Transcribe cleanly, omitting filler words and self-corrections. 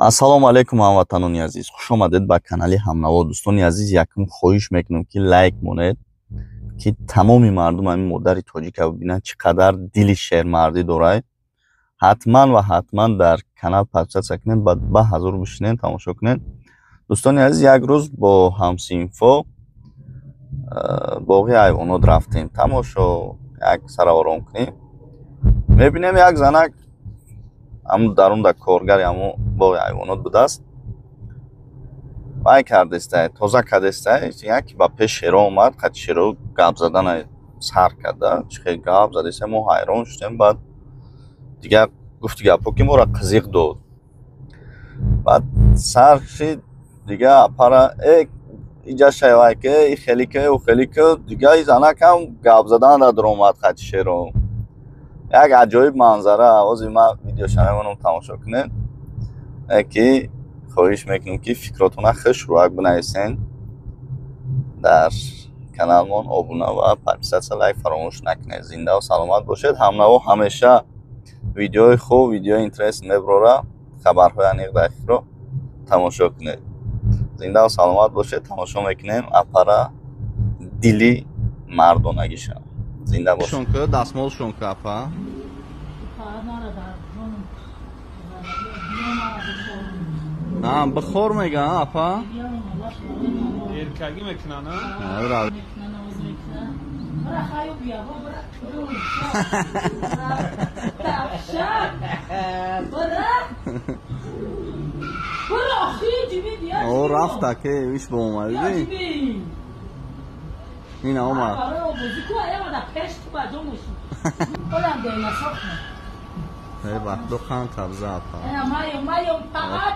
ассалому алайкум ҳамватанони азиз, хуш омадед ба канали ҳамнаво. дӯстони азиз, якум хоҳиш мекунам ки лайк монед, ки тамоми мардум ҳамин модари тоҷика бибинанд чӣ қадар дили шермардӣ дорад. ҳатман ва ҳатман дар канал подписатсия кунед, баъд ба ҳазур бишинед, тамошо кунед. дӯстони азиз, як рӯз бо ҳамсинфо боғи ҳайвонот рафтем тамошо, як сара ором кунем. мебинем як занак ҳамун дарунда коргари ҳамун боғи ҳайвонот будааст. вай кардестай, тоза кардестай, як ба пеш шеро омад, қад шеро гап задана сар карда, чӣ хел гап задестай, мо ҳайрон шудем. баъд дигар гуфти гапо ки моро қызиқ дод. баъд сар шид дига апара иҷа шайвайке и хелике у хелике, дига и занакам гап задана даромад қад шеро. як аҷоиб манзара. ҳозир ман видеошанаронам тамошо кунед, ки хоҳиш мекунем ки фикротона хушрӯяк бинависен. дар каналмон обуна ва подписатсия, лайк фаромӯш накунед. зинда ва саломат бошед. ҳамнаво ҳамеша видеои хуб, видеои интерес меброра, хабарҳои аниқ дақиқро тамошо кунед. зинда ва саломат бошед. тамошо мекунем апара дили мардонагиша. зинда бошед. Шонка дастмол шонка апа. بخور میگه اپا ایرکاگی میکنه نه؟ برا خیلی بیا برا او رفت که ویش با اومدی این اومد ای وقت دو خان تبزه اپا مایو فقط